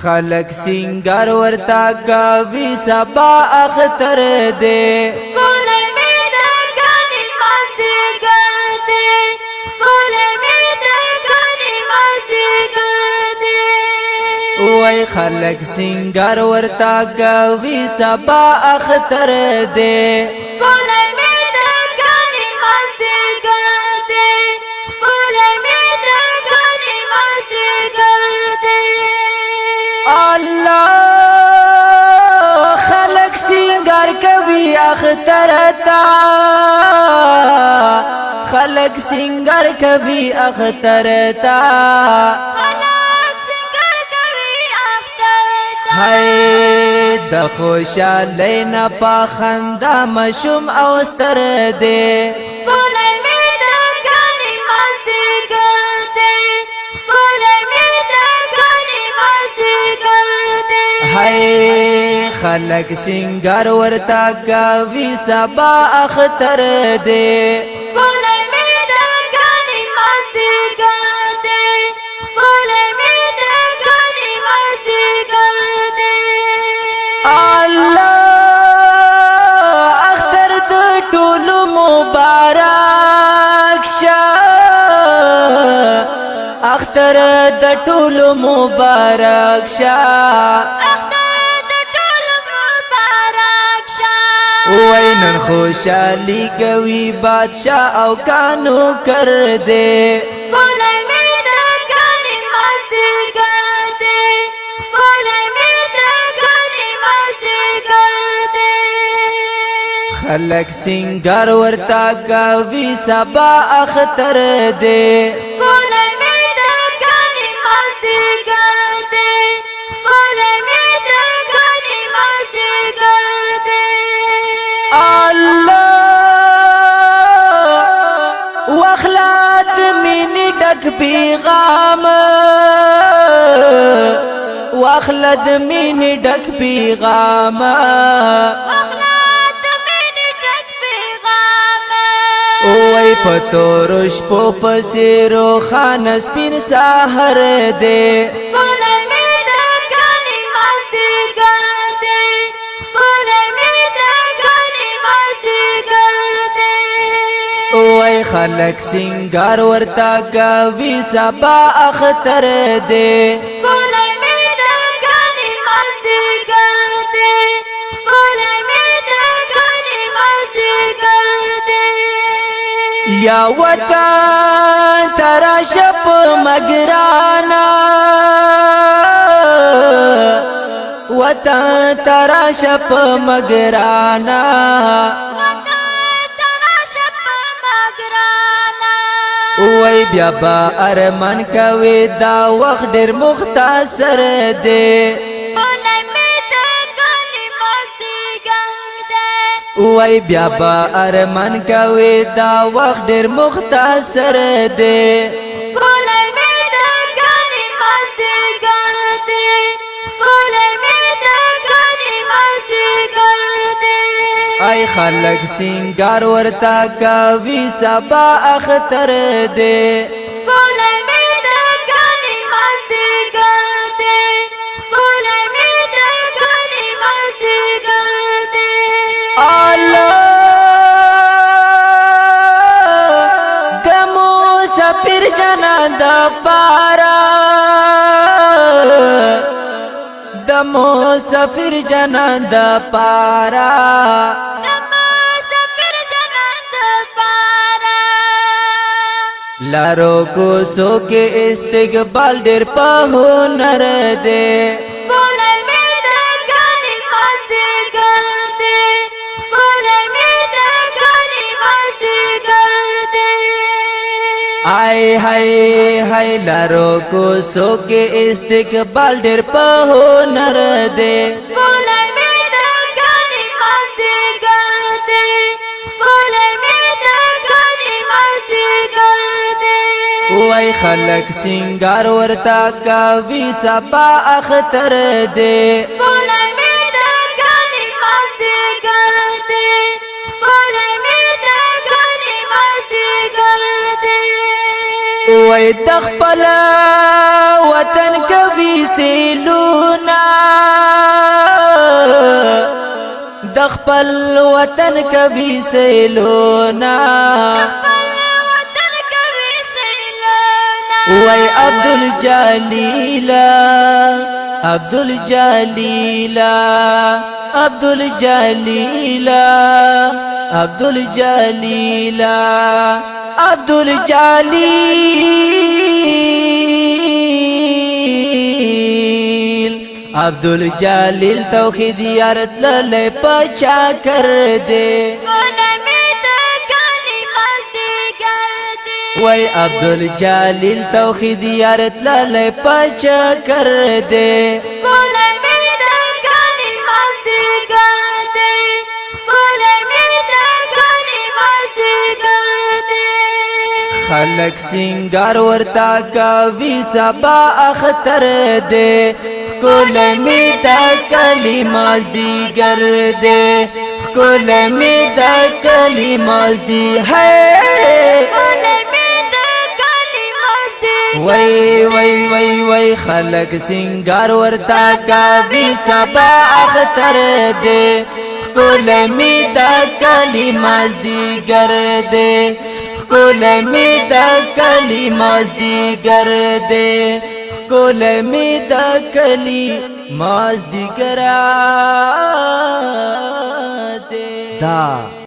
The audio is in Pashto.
خلق سنگر ورتا گاوی سبا اختر دے کونے میں دگانی مزے کرتے کونے میں دگانی مزے کرتے وای خلق سنگر ورتا گاوی سبا اختر دے کونے میں دگانی مزے کرتے کونے میں دگانی مزے کرتے اللہ خلق سنگر کوي اختر تا خلق سنگر کوي اختر تا هاي د خوشالۍ نه پخنده مشوم او ستر دے کونے میں دگانی مزے کرتے کونے میں دگانی مزے کرتے هاي خلق سنگر ورتا گاوی سبا اختر دے کونے میں دگانی مزے کرتے کونے میں دگانی مزے کرتے الله اختر د ټول مبارک شه اختر د ټول مبارک شه وای نن خوشالي کوي بادشاہ او کانو کر دے کونے میں دگانی مزے کرتے کونے میں دگانی مزے کرتے خلق سنگر ورتا گاوی سبا اختر دے کونے میں دگانی مزے کرتے کونے میں دگانی مزے کرتے الله واخلات منی ډک پیغام واخلد منی ډک پیغام وای پتورش په پسیرو خان سپین سحر دے کونے میں دگانی مزے کرتے کونے میں دگانی مزے کرتے وای خلق سنگر ورتا گاوی سبا اختر دے کونے میں دگانی مزے کرتے کونے میں دگانی مزے کرتے یا وطن ترا شپ مگرانا وطن ترا شپ مگرانا وای بیا با ارمان کوي دا وخت ډیر مختصر دی وای بیا با ارمان کوي دا وخت ډیر مختصر دی ای خلق سنگر ورتا گاوی سبا اختر دے کونے میں دگانی مزے کرتے کونے میں دگانی مزے کرتے الله دمو سفیر جنا د پارا دمو سفیر جنا د پارا لارو کو سو کے استقبال ډیر په هنر دے کونے میں دگانی مزے کرتے کونے میں دگانی مزے کرتے آئے ہائے ہائے لارو کو سو کے استقبال ډیر په هنر دے کونے میں دگانی مزے کرتے کونے میں دگانی مزے کرتے وای خلق سنگر ورتا گاوی سبا اختر دے کونے میں دگانی مزے کرتے کونے میں دگانی مزے کرتے وای تخپل وطن کوي سیلو خپل وطن کبي سیلونا وطن کوي سیلونه وای عبدالجلیلا عبدالجلیلا عبدالجلیلا عبدالجلیلا عبدالجلیل توحید یارت للے پچا کر دے ګونه مې د غني مازدیګر دی وای عبدالجلیل توحید یارت للے پچا کر دے ګونه مې د غني مازدیګر دی ګونه مې د غني مازدیګر دی خلق سنگار ورتا کوي سبا اختر دے کول می دا کلماز دیگر دے کول می دا کلماز دی ہے ګونه مې د غني مازدیګر وای وای وای وای خلق سنگار ورتا کوي سبا اختر دے کول می دا کلماز دیگر دے کول می دا کلماز دیگر دے کول می دا کلماز دیگر دے دا